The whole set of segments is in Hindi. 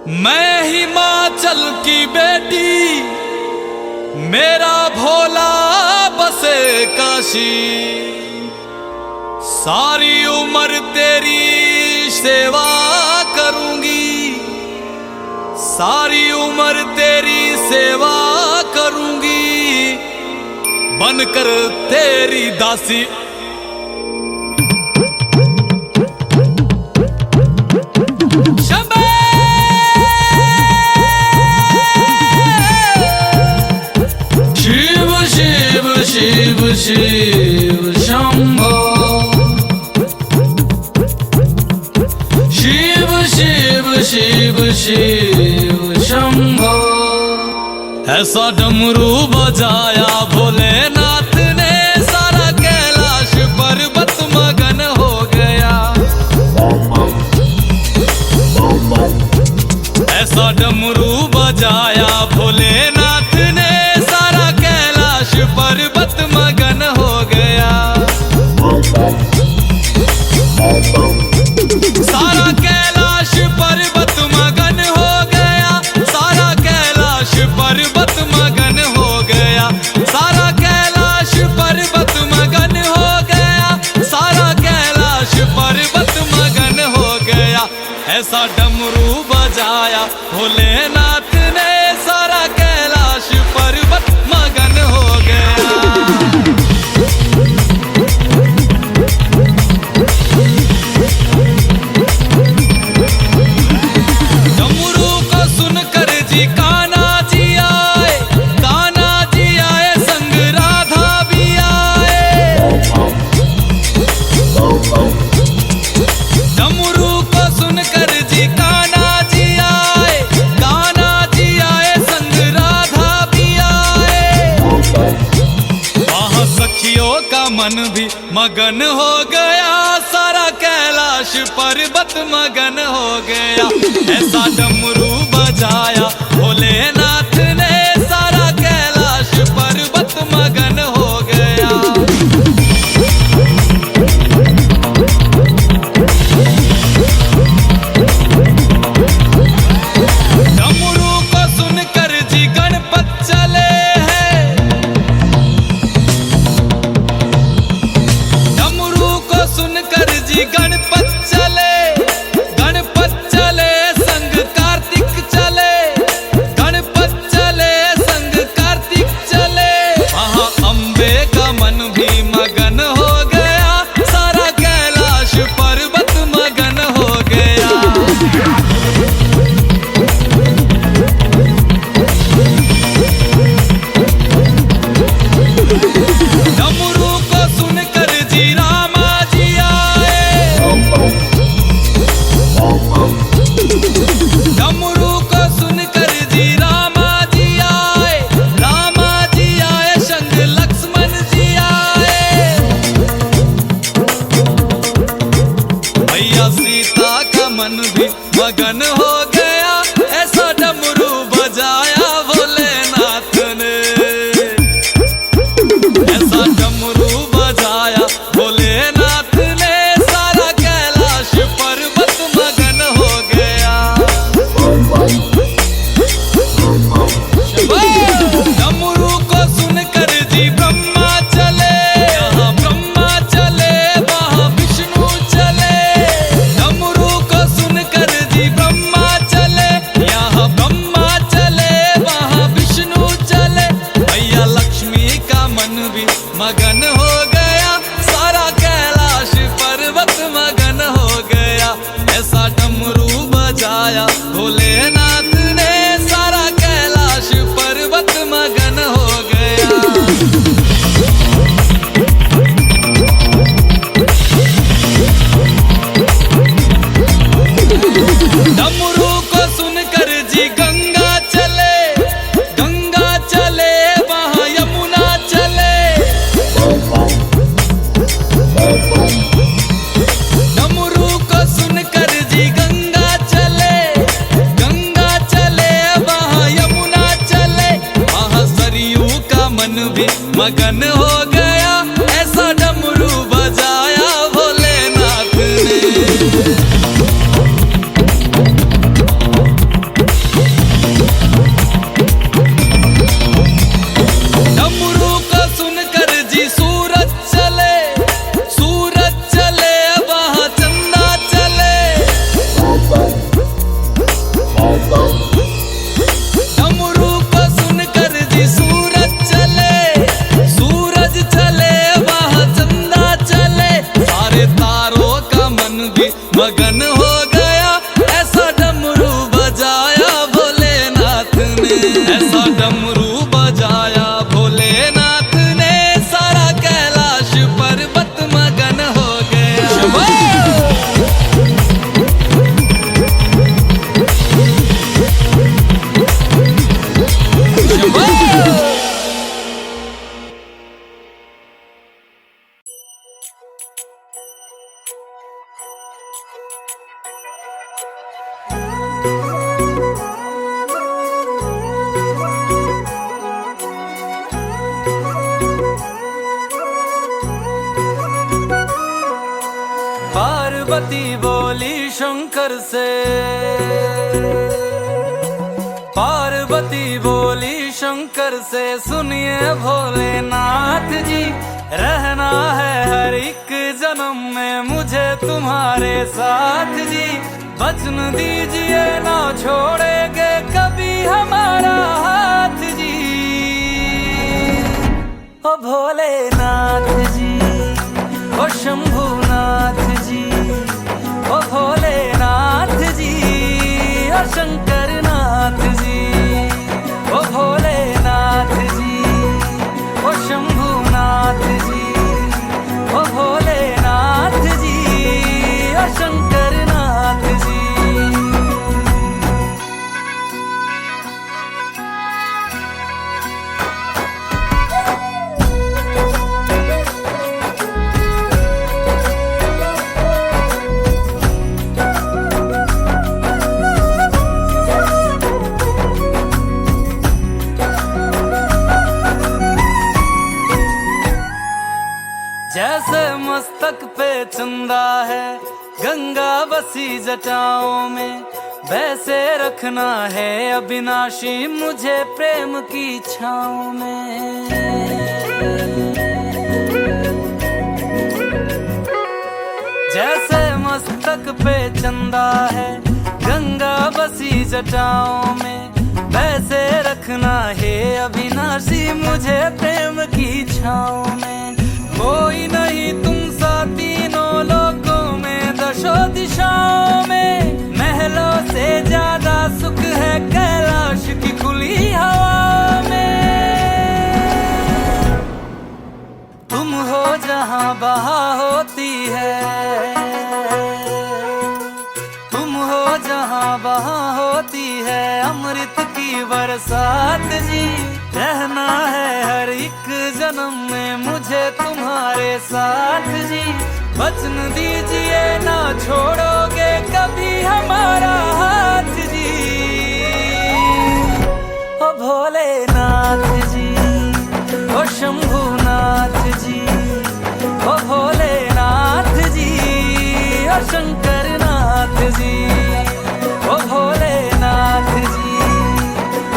मैं हिमाचल की बेटी, मेरा भोला बसे काशी। सारी उम्र तेरी सेवा करूंगी, सारी उम्र तेरी सेवा करूंगी, बनकर तेरी दासी। शिव शिव शंभो, शिव शिव शिव शिव शंभो। ऐसा डमरू बजाया भोलेनाथ ने, सारा कैलाश पर्वत मगन हो गया। ऐसा डमरू बजाया भोलेनाथ ने, सारा कैलाश पर्वत मगन हो गया। सारा कैलाश पर्वत मगन हो गया, सारा कैलाश पर्वत मगन हो गया, सारा कैलाश पर्वत मगन हो गया, सारा कैलाश पर्वत मगन हो गया। ऐसा डमरू बजाया भोलेनाथ ने, सारा कैलाश पर्वत मगन हो गया। डमरू को सुनकर जी कान्हा जी आए, कान्हा जी आए संग राधा भी आए। डमरू को सुनकर जी कान्हा जी आए, कान्हा जी आए संग राधा भी आए। वहाँ सखियों का मन भी मगन हो गया, सारा कैलाश पर्वत मगन हो गया। ऐसा डमरू बजाया भोलेनाथ ने, सारा कैलाश पर्वत मगन हो गया। डमरू को सुनकर जी गणपत चले हैं, डमरू को सुनकर जी गणपत चले, गणपत चले संग कार्तिक चले, गणपत चले संग कार्तिक चले। वहाँ अम्बे का मन भी मगन हो गया, सारा कैलाश पर्वत मगन हो गया। डमरू को सुनकर जी रामा जी आए, डमरू को सुनकर जी रामा जी आए, रामा जी आए संग लक्ष्मण जी आए। भैया सीता का मन भी मगन हो गया, ऐसा डमरू बजाया भोलेनाथ ने। ऐसा डमरू बजाया भोलेनाथ ने, सारा कैलाश पर्वत मगन हो गया। डमरू को सुनकर जी ब्रह्मा चले, यहाँ ब्रह्मा चले वहाँ विष्णु चले। डमरू को सुनकर जी ब्रह्मा चले, यहाँ ब्रह्मा चले वहाँ विष्णु चले। भैया लक्ष्मी का मन भी मगन हो गया, सारा कैलाश पर्वत मगन हो गया। ऐसा डमरू बजाया भोलेनाथ ने, सारा कैलाश पर्वत मगन हो गया। डमरू को सुनकर जी गंगा चले, गंगा चले वहाँ यमुना चले। डमरू को सुनकर जी गंगा चले, गंगा चले वहाँ यमुना चले। वहाँ सरयू का मन भी मगन हो गया, ऐसा डमरू बजाया भोलेनाथ ने। पार्वती बोली शंकर से, पार्वती बोली शंकर से, सुनिए भोलेनाथ जी, रहना है हर एक जन्म में मुझे तुम्हारे साथ जी। वचन दीजिए ना छोड़ेंगे कभी हमारा हाथ जी। ओ भोलेनाथ जी, ओ शंभुनाथ जी, ओ भोलेनाथ जी, ओ शंकरनाथ जी, ओ भोलेनाथ जी, ओ शंभुनाथ जी, ओ भोलेनाथ जी, ओ शंकरनाथ जी। जैसे मस्तक पे चंदा है गंगा बसी जटाओं में, वैसे रखना है अविनाशी मुझे प्रेम की छाँव में। जैसे मस्तक पे चंदा है गंगा बसी जटाओं में, वैसे रखना है अविनाशी मुझे प्रेम की छाँव में। कोई नहीं तुम सा तीनों लोकों में, दशों दिशाओं में, महलों से ज्यादा सुख है कैलाश की खुली हवा में। तुम हो जहां बहा होती है, तुम हो जहां बहा होती है अमृत की बरसात जी। रहना है हर एक जन्म में मुझे तुम्हारे साथ जी। वचन दीजिए ना छोड़ोगे कभी हमारा हाथ जी। ओ भोलेनाथ जी, ओ शंभुनाथ जी, ओ भोलेनाथ जी, ओ शंकरनाथ जी, ओ भोलेनाथ जी,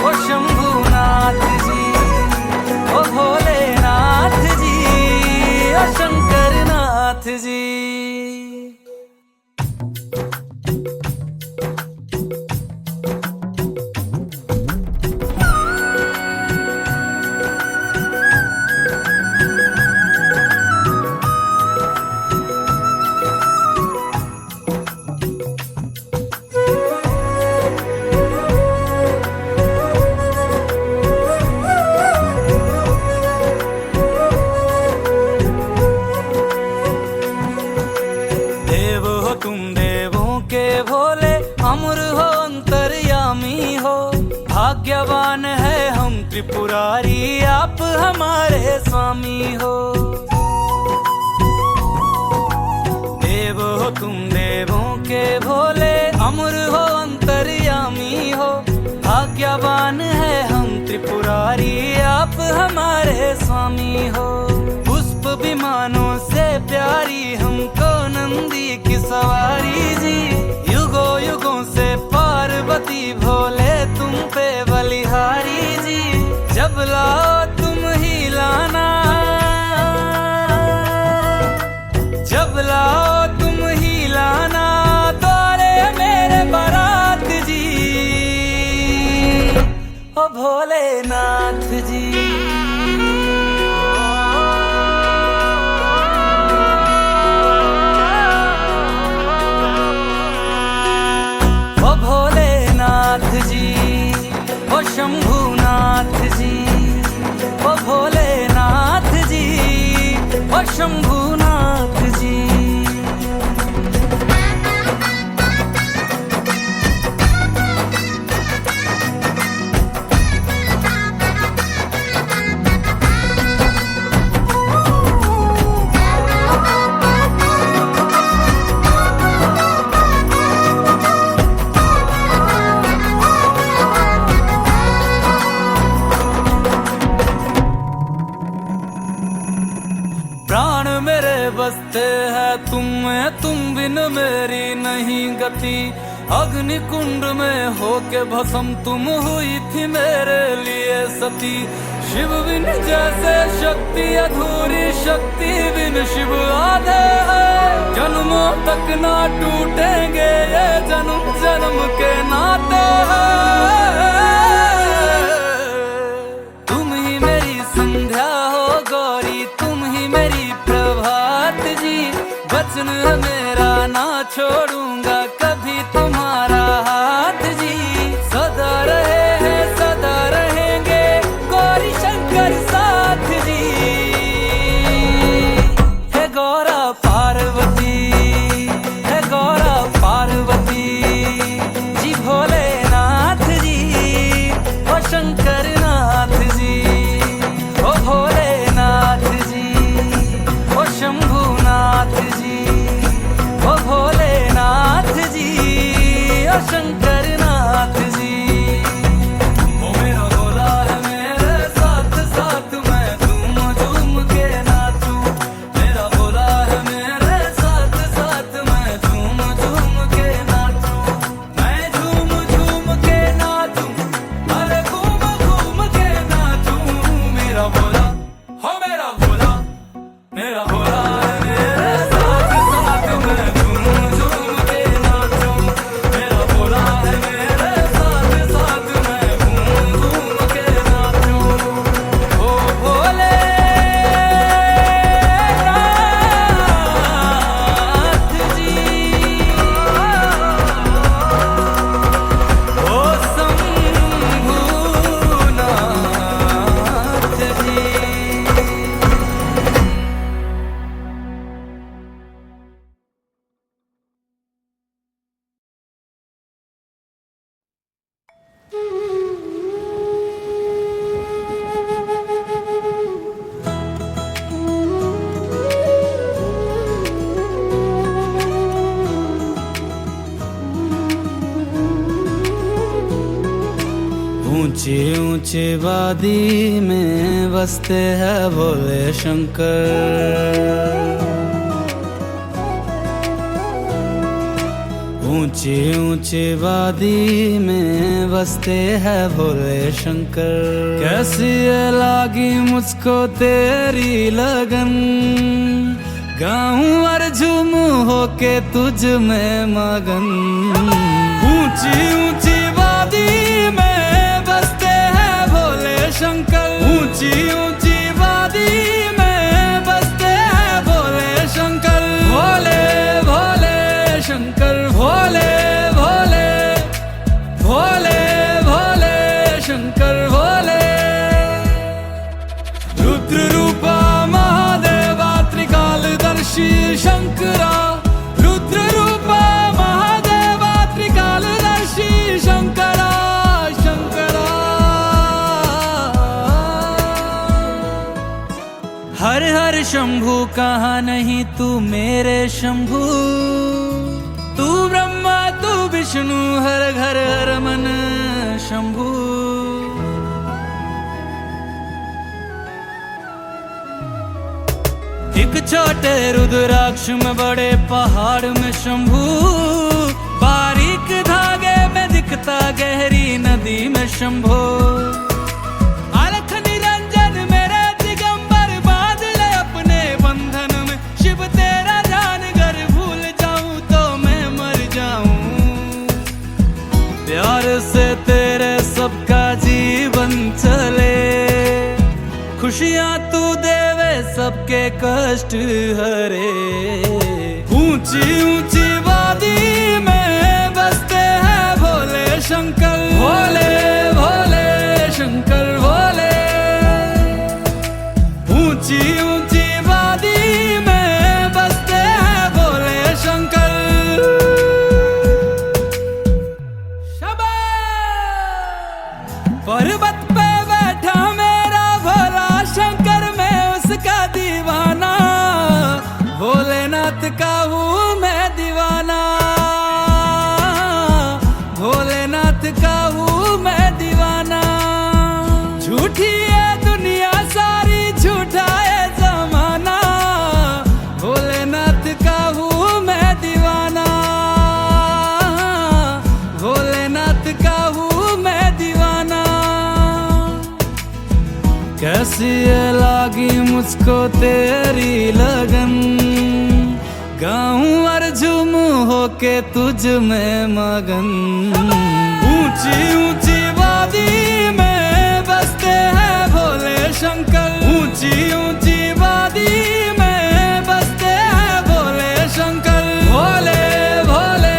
ओ शंभुनाथ जी, ओ भोलेनाथ जी, ओ शंकरनाथ जी। अमर हो अंतर्यामी हो, भाग्यवान है हम त्रिपुरारी आप हमारे स्वामी हो। देव हो तुम देवों के भोले, अमर हो अंतर्यामी हो, भाग्यवान है हम त्रिपुरारी आप हमारे स्वामी हो। पुष्प विमानों से प्यारी हमको नंदी की सवारी जी। युगों युगों से पार्वती भोले तुम पे बलिहारी जी। जब लाओ तुम ही लाना, जब लाओ तुम ही लाना द्वारे मेरे बारात जी। ओ भोलेनाथ जी, ओ शंभुनाथ जी, ओ भोलेनाथ जी, ओ शंभुनाथ जी। प्राण मेरे बिन मेरी नहीं गति, अग्नि कुंड में होके भस्म तुम हुई थी मेरे लिए सती। शिव बिन जैसे शक्ति अधूरी, शक्ति बिन शिव आधे है। जन्मों तक ना टूटेंगे ये जन्म जन्म के नाते हैं। तुम ही मेरी संध्या हो गौरी, तुम ही मेरी प्रभात जी। वचन है मेरा ना छोड़ूंगा कभी तुम्हारा हाथ जी। सदा रहे हैं सदा रहेंगे गौरी शंकर साथ जी। हे गौरा पार्वती, हे गौरा पार्वती जी। भोलेनाथ जी ओ शंकर नाथ जी, ओ भोलेनाथ जी ओ शंभुनाथ जी, ओ भोलेनाथ जी ओ शंकर नाथ जी। ओ मेरा भोला है मेरे साथ साथ, मैं झूम झूम के नाचूं। मेरा भोला है मेरे साथ साथ, मैं झूम झूम के नाचूं। मैं झूम झूम के नाचूं, अरे घूम घूम के नाचूं। मेरा भोला हो मेरा भोला, मेरा भोला है मेरे साथ साथ, मैं झूम झूम के नाचूं। मेरा भोला है मेरे साथ साथ, मैं घूम घूम के नाचूं। ओ भोलेनाथ जी, ओ शंभुनाथ जी। ऊंची ऊंची वादी में बसते हैं भोले शंकर। ऊंची ऊंची वादी में बसते हैं भोले शंकर। कैसी ये लागी मुझको तेरी लगन, गाऊं और झूमूं होके तुझ में मगन। ऊंची ऊंची वादी में बसते हैं भोले शंकर। ऊंची ऊंची वादी में बसते हैं भोले शंकर। भोले भोले शंकर, भोले भोले भोले भोले शंकर भोले। रुद्र रूपा महादेवा त्रिकालदर्शी शंकरा। रुद्र रूपा महादेवा त्रिकालदर्शी शंकरा शंकरा। हर हर शंभु कहाँ नहीं तू मेरे शंभु। तू ब्रह्मा तू विष्णु हर घर हर मन शंभु। एक छोटे रुद्राक्ष में बड़े पहाड़ में शंभु। बारीक धागे में दिखता गहरी नदी में शंभो। अलख निरंजन मेरे दिगंबर, बांध ले अपने बंधन में। शिव तेरा ध्यान घर भूल जाऊं तो मैं मर जाऊं। प्यार से तेरे सबका जीवन चले, खुशियां तू देवे सबके कष्ट हरे। ऊंची ऊंची वादी में बसते हैं भोले शंकर। भोले भोले शंकर भोले। ऊंची ऊंची वादी में बसते हैं भोले शंकर। पर्वत पे बैठा मेरा भोला शंकर, मैं उसका दीवाना। भोलेनाथ का हूँ मैं दीवाना। भोलेनाथ का हूँ मैं दीवाना। झूठी है दुनिया सारी, झूठा है जमाना। भोलेनाथ का हूँ मैं दीवाना। बस ये लागी मुझको तेरी लगन, गाऊं और झूमूं होके तुझ में मगन। ऊंची ऊंची वादी में बसते हैं भोले शंकर, ऊंची ऊंची वादी में बसते हैं भोले शंकर। भोले भोले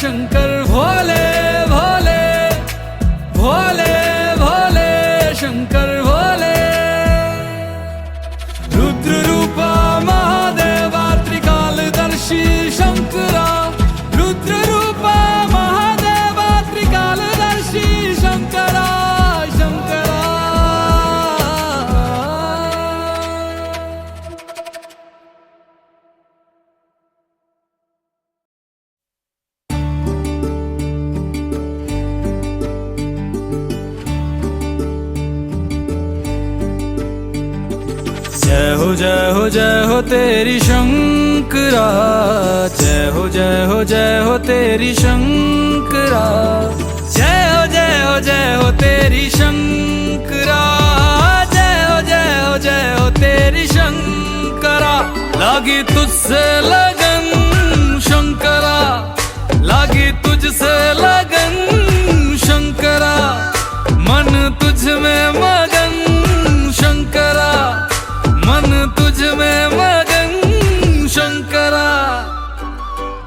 शंकर, भोले भोले भोले भोले शंकर भोले। रुद्र रूपा महादेवा त्रिकालदर्शी शंकरा, रुद्र रूपा महादेवा त्रिकालदर्शी शंकरा शंकरा। जय हो जय हो जय हो तेरी शंकरा, जय हो जय हो जय हो तेरी शंकरा, जय हो जय हो जय हो तेरी शंकरा, जय हो जय हो जय हो तेरी शंकरा। लागी तुझसे लगन शंकरा, लागी तुझसे लगन शंकरा, मन तुझ में मगन शंकरा, मन तुझ में मगन शंकरा।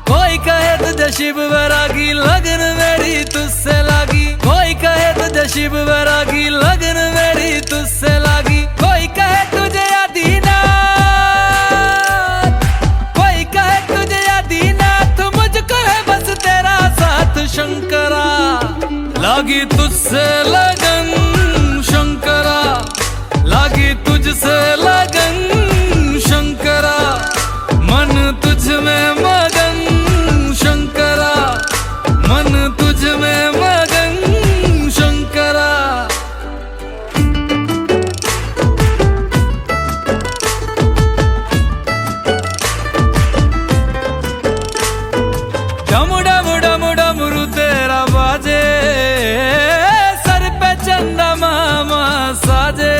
कोई कहे तुझे शिव वैरागी, लगन मेरी तुझसे लागी। कोई कहे तुझे शिव वैरागी, लगन मेरी तुझसे लागी। कोई कहे तुझे आदिनाथ, कोई कहे तुझे आदिनाथ, मुझको है बस तेरा साथ शंकरा। लागी तुझसे लगन शंकरा, लागी तुझसे लगन शंकरा, मन तुझ में मगन शंकरा, मन तुझ में मगन शंकरा। डम डम डम डमरू तेरा बाजे, सर पे चंदा मामा साजे,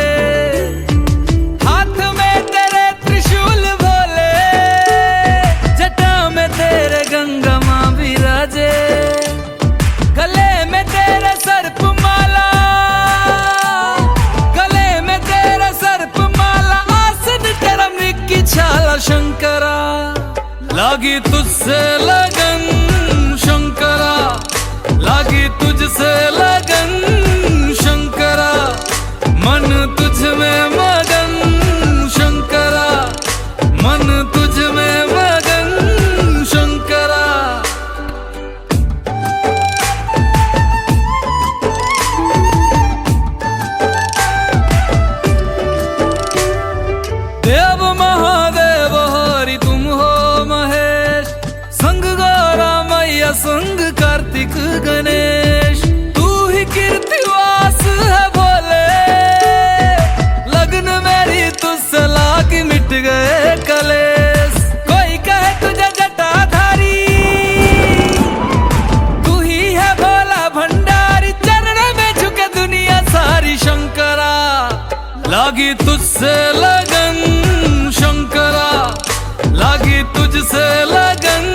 गले में तेरा सर्प माला, गले में तेरा सर्प माला, आसन तेरा मृग की छाला शंकरा। लागी तुझसे लगन शंकरा, लागी तुझसे लगन शंकरा, मन तुझ में मगन शंकरा, मन तुझ में मगन शंकरा। देव महादेव हरि तुम हो महेश, संग गौरा मैया संग कार्तिक गणेश। तू ही कीर्तिवास है भोले, लगन मेरी तुझसे लागी मिट गए कलेश। कोई कहे तुझे जटाधारी, तू ही है भोला भंडारी, चरण में झुके दुनिया सारी शंकरा। लागी तुझसे लगन शंकरा, लागी तुझसे लगन